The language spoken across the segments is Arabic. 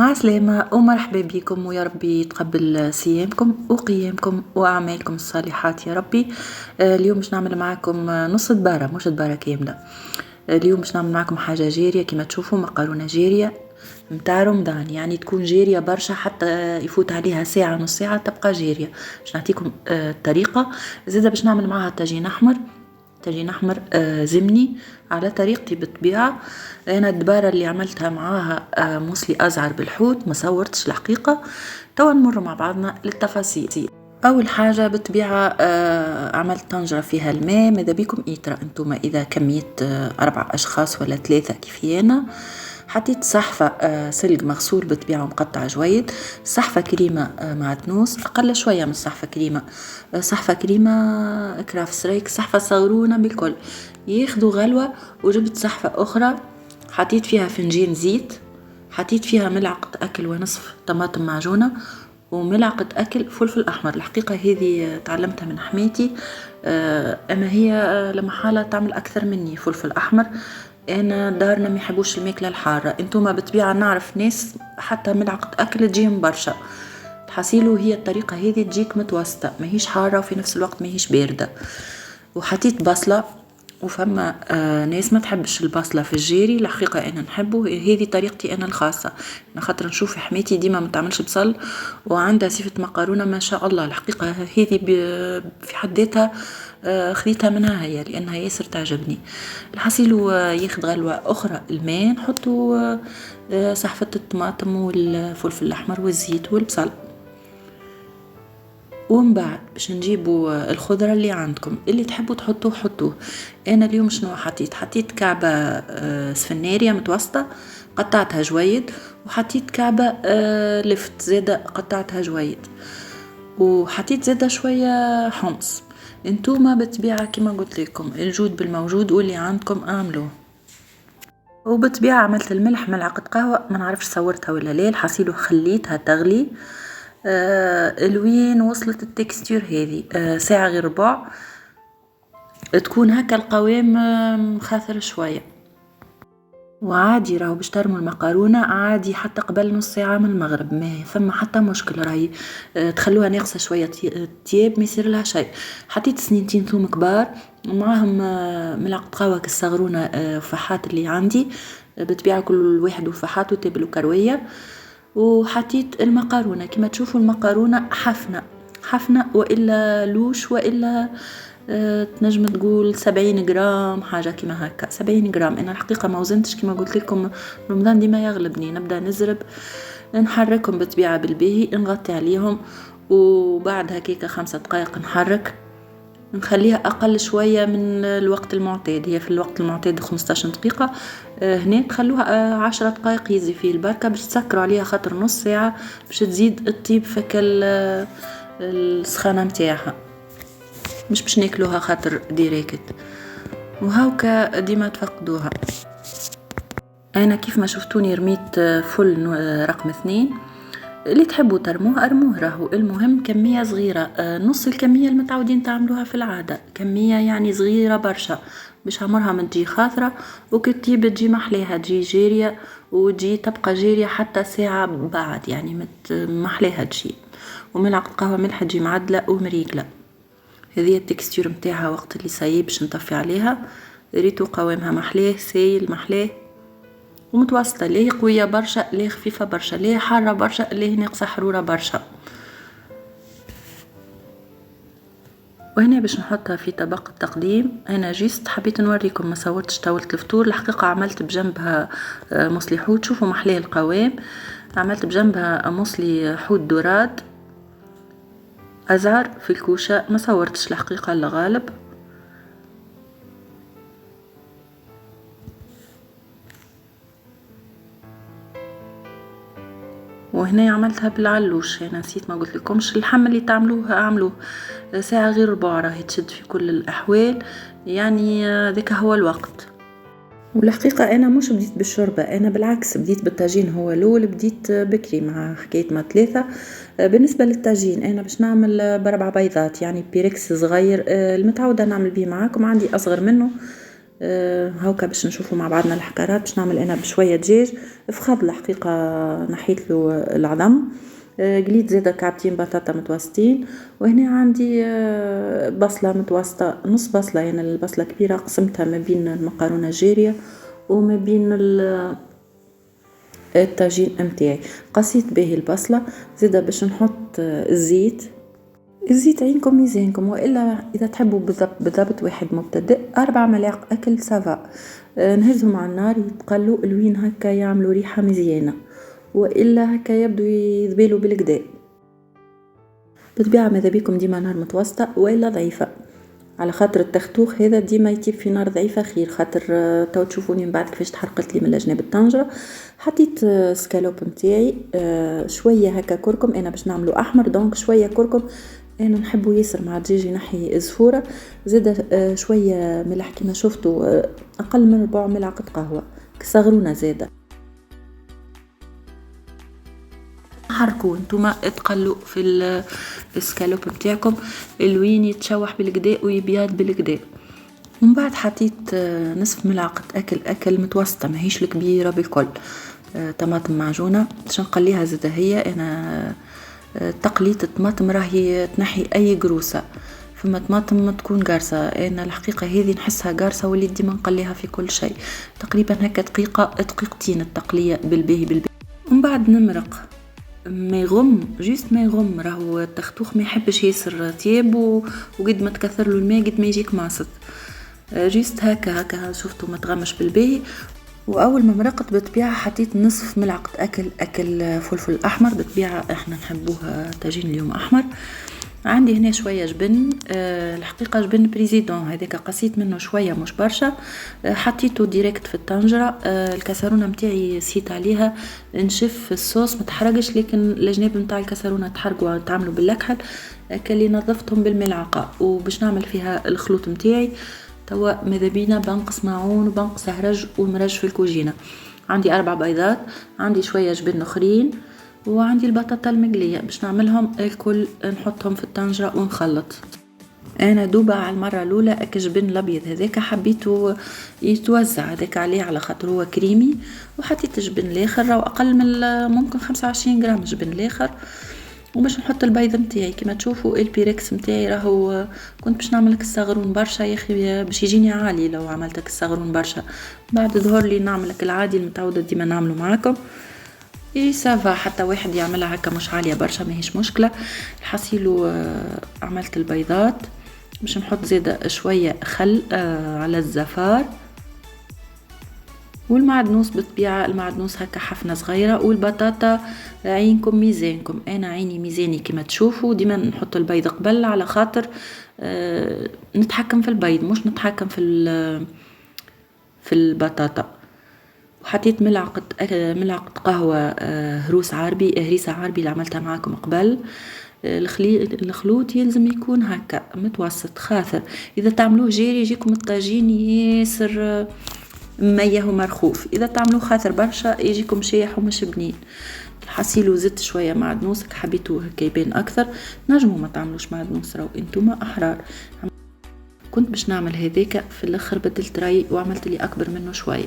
عسلامة ومرحبا بكم ويا ربي يتقبل صيامكم وقيامكم وأعمالكم الصالحات يا ربي. اليوم باش نعمل معاكم نص دبارة مش دبارة كاملة. اليوم باش نعمل معاكم حاجة جارية كما تشوفوا، مقارونة جارية متاع رمضان، يعني تكون جارية برشا حتى يفوت عليها ساعة نص ساعة تبقى جارية. باش نعطيكم الطريقة. زيادة باش نعمل معاها طاجين أحمر، طاجين أحمر زمني على طريقتي بالطبيعة. أنا الدبارة اللي عملتها معاها موسلي أزعر بالحوت، ما صورتش الحقيقة. توا نمر مع بعضنا للتفاصيل. أول حاجة بالطبيعة عملت طنجرة فيها الماء، ماذا بيكم إيترا أنتم إذا كمية 4 أشخاص ولا 3 كيفي أنا. حطيت صحفة سلق مغسول بالطبيعة ومقطع جويد، صحفة كريمة معدنوس، أقل شوية من صحفة كريمة، صحفة كريمة كراف سريك، صحفة صغرونة بالكل. ياخدوا غلوة. وجبت صحفة أخرى حطيت فيها فنجان زيت، حطيت فيها ملعقة أكل ونصف طماطم معجونة وملعقة أكل فلفل أحمر. الحقيقة هذه تعلمتها من حماتي، أما هي لما حالة تعمل أكثر مني فلفل أحمر. أنا دارنا ما يحبوش الماكلة الحارة، أنتم بالطبيعة نعرف ناس حتى ملعقة أكل تجيهم برشا. تحصيلوا هي الطريقة هذه تجيك متوسطة، ما هيش حارة وفي نفس الوقت ما هيش باردة. وحطيت بصلة، وفما ناس ما تحبش البصلة في الجيري، الحقيقة أنا نحبه، هذه طريقتي أنا الخاصة. أنا خاطر نشوف حماتي ديما ما تعملش بصل وعندها صفة مقارونة ما شاء الله. الحقيقة هذه في حد ذاتها خذيتها منها هي لأنها ياسر تعجبني. الحصيل ياخد غلوة أخرى الماء، نحطوا صحفة الطماطم والفلفل الأحمر والزيت والبصل. ومن بعد باش نجيبوا الخضرة اللي عندكم اللي تحبوا تحطوه حطوه. انا اليوم شنو حطيت كعبة سفنارية متوسطة قطعتها جويد، وحطيت كعبة لفت زادة قطعتها جويد، وحطيت زادة شوية حمص. انتوما بالطبيعة كما قلت لكم الجود بالموجود واللي عندكم اعملوه. وبالطبيعة عملت الملح ملعقة قهوة، ما نعرفش صورتها ولا لا، الحصيل خليتها تغلي. الوين وصلت التكستير هذه ساعة غير ربع، تكون هكا القوام مخاثر شوية. وعادي راهو باش ترموا المقارونة عادي حتى قبل نص ساعة من المغرب، ما ثم حتى مشكل راهي تخلوها ناقصة شوية تياب ما يصير لها شيء. حطيت سنينتين ثوم كبار معاهم ملعقة قهوة كالصغرونة فحات اللي عندي بتبيع كل واحد وفحاته تبل وكروية. وحطيت المقارونة كما تشوفوا، المقارونة حفنة وإلا لوش وإلا تنجم تقول 70 جرام حاجة كما هكا 70 جرام. أنا الحقيقة ما وزنتش كما قلت لكم، رمضان ديما يغلبني، نبدأ نزرب نحركهم بالطبيعة بالباهي، نغطي عليهم وبعد هكيكا 5 دقائق نحرك، نخليها أقل شوية من الوقت المعتاد. هي في الوقت المعتاد 15 دقيقة، هنا تخلوها 10 دقائق يزي فيه البركة باش تسكروا عليها خاطر نص ساعة باش تزيد الطيب فك السخانة متاعها، مش باش ناكلوها خاطر ديريكت. وهاوكا ديما تفقدوها. أنا كيف ما شفتوني رميت فل رقم 2، اللي تحبوا ترموه ارموه، راهو المهم كمية صغيرة، نص الكمية المتعودين تعملوها في العادة، كمية يعني صغيرة برشا باش عمرها ما تجي خاطرة وكتيب تجي محليها، تجي جارية وتجي تبقى جارية حتى ساعة بعد، يعني محليها تجي. وملعقة قهوة ملح تجي معدلة ومريقلة. هذه التكستير متاعها وقت اللي صايب باش نطفي عليها. ريتو قوامها محلاه سايل محلاه ومتوسطة، ليه قوية برشا ليه خفيفة برشا، ليه حارة برشا ليه ناقصة حرورة برشا. وهنا باش نحطها في طبق التقديم. انا جيست حبيت نوريكم، ما صورتش طاولة الفطور، الحقيقة عملت بجنبها موسلي حوت، شوفوا محلاه القوام. عملت بجنبها موسلي حوت دوراد ازعر في الكوشة، ما صورتش الحقيقة الا غالب. وهنا عملتها بالعلوش، انا نسيت ما قلت لكمش اللحم اللي تعملوه اعملوه ساعة غير ربع راهي تشد في كل الاحوال، يعني ذاك هو الوقت. والحقيقة انا مش بديت بالشوربة، انا بالعكس بديت بالطاجين، هو الاول بديت بكري مع حكاية ما 3. بالنسبة للطاجين انا باش نعمل ب4 بيضات، يعني بيركس صغير المتعودة نعمل به معاكم، عندي اصغر منه هاوكا باش نشوفوا مع بعضنا الحكارات. باش نعمل انا بشويه دجاج فخاد الحقيقه، نحيت له العظم. قليت زاده كعبتين بطاطا متوسطين، وهنا عندي بصله متوسطه، نص بصله يعني البصله كبيره قسمتها ما بين المقارونه الجاريه وما بين الطاجين متاعي. قصيت به البصله زاده باش نحط الزيت عينكم ميزانكم، والا اذا تحبوا بالضبط واحد مبتدئ 4 ملاعق اكل سافا. نهزهم على النار يتقلوا الوين هكا يعملوا ريحه مزيانه، والا هكا يبدو يذبلوا بالكدا. بالطبيعه ماذا بيكم ديما نار متوسطه والا ضعيفه، على خاطر التختوخ هذا ديما يطيب في نار ضعيفه خير. خاطر تو تشوفوني من بعد كيفاش تحرقت لي من الجناب الطنجره. حطيت سكالوب نتاعي شويه هكا كركم، انا باش نعملو احمر دونك شويه كركم، انا نحبو ياسر مع الدجاج ينحي الزفوره. زاده شويه ملح كيما شفتوا، اقل من 4 ملعقه قهوه صغرونه. زاده حركوا نتوما تقلوا في السكالوب نتاعكم الوين يتشوح بالكدا ويبيض بالكدا. ومن بعد حطيت نصف ملعقه اكل متوسطه ماهيش الكبيره بالكل، طماطم معجونه باش نقليها. زاده هي انا تقليت الطماطم راهي تنحي اي قروسه، فما طماطم تكون قارصه، انا الحقيقه هذه نحسها قارصه وليت ديما نقليها في كل شيء. تقريبا هكا دقيقتين التقليه بالباهي. ومن بعد نمرق ما يغم، جيست ما يغم، راهو التختوخ ما يحبش ياسر طياب وقد ما تكثر له الماء قد ما يجيك ماسط. جيست هكا شفتوا ما تغمش بالباهي. واول ما مرقت بالطبيعه حطيت نصف ملعقه اكل فلفل احمر، بالطبيعه احنا نحبوه طاجين اليوم احمر. عندي هنا شويه جبن، الحقيقه جبن بريزيدون هذاك قصيت منه شويه مش برشا، حطيته ديريكت في الطنجره. الكسرونه نتاعي سيت عليها نشف الصوص ما تحرقش، لكن الجناب نتاع الكسرونه تحرقوا تعملوا بالكحل كلي نظفتهم بالملعقه. وباش نعمل فيها الخلوط نتاعي توا ماذا بينا بنقص معون وبنقص هرج ومرج في الكوجينه. عندي 4 بيضات، عندي شويه جبن اخرين، وعندي البطاطا المقليه باش نعملهم الكل نحطهم في الطنجره ونخلط. انا دوبا على المره الاولى جبن الابيض هذاك حبيته يتوزع هذاك عليه على خاطر هو كريمي، وحطيت جبن الاخر راهو اقل من ممكن 25 غرام جبن الاخر. وباش نحط البيض نتاعي كما تشوفوا البيركس نتاعي راهو كنت باش نعمل الصغرون برشا يا اخي باش يجيني عالي لو عملتك الصغرون برشا. بعد ظهر لي نعملك العادي المتعوده ديما نعمله معاكم سافا، حتى واحد يعملها هكا مش عاليه برشا ماهيش مشكله. الحصيل عملت البيضات باش نحط زاده شويه خل على الزفار، والمعدنوس بالطبيعه المعدنوس هكا حفنه صغيره، والبطاطا عينكم ميزانكم. انا عيني ميزاني كما تشوفوا ديما نحط البيض قبل على خاطر نتحكم في البيض مش نتحكم في البطاطا. وحطيت ملعقه قهوه هريسه عربي اللي عملتها معاكم قبل. الخلوط يلزم يكون هكا متوسط خاثر، اذا تعملوه جيري يجيكم الطاجين ياسر ميه ومرخوف، اذا تعملوه خاثر برشا يجيكم شايح ومش بنين. الحصيل وزدت شويه معدنوسك حبيتوه هكا يبان اكثر، نجموا ما تعملوش معدنوس راهو انتوما احرار. كنت باش نعمل هذاك في الاخر بدلت رايي وعملت لي اكبر منه شويه.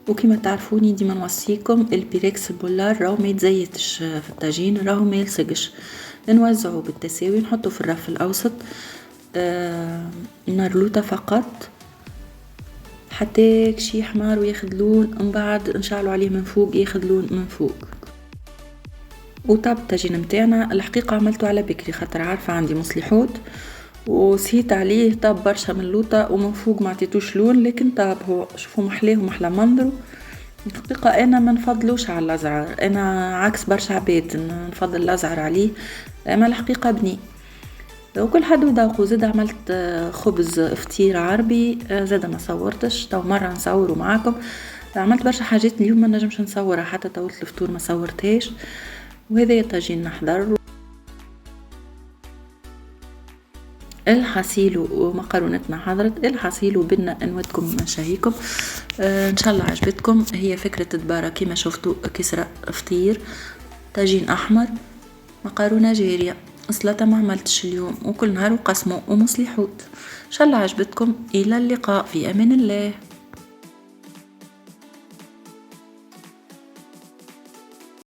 وكما تعرفوني ديما نوصيكم البيركس البولار راهو ما يتزيتش في الطاجين، راهو ما يلصقش، نوزعه بالتساوي نحطه في الرف الاوسط نارلوطه فقط حتى كشي حمار وياخد لون، من بعد نشعلوا عليه من فوق ياخد لون من فوق. وطاب الطاجين نتاعنا الحقيقه عملته على بكري خاطر عارفه عندي مصلحوت وسيت عليه، طاب برشا من اللوطه ومن فوق ما عطيتوش لون، لكن طاب هو شوفوا محلاه ومحلى منظره. الحقيقه انا ما نفضلوش على الازعر، انا عكس برشا عباد نفضل الازعر عليه، اما الحقيقه بني وكل حد وذوقه. زاد عملت خبز فطير عربي، زاد ما صورتش تو مره نصوره معاكم. عملت برشا حاجات اليوم ما نجمش نصورها حتى طولت الفطور ما صورتهاش. وهذا طاجين نحضر الحصيل ومقارونتنا حضرت. الحصيل وبدنا نودكم شهيكم ان شاء الله عجبتكم. هي فكرة دبارة كما شفتوا كسرة فطير طاجين احمر مقارونة جارية. سلطة ما عملتش اليوم، وكل نهار وقسمه ومصلي حوت. إن شاء الله عجبتكم، إلى اللقاء في أمان الله.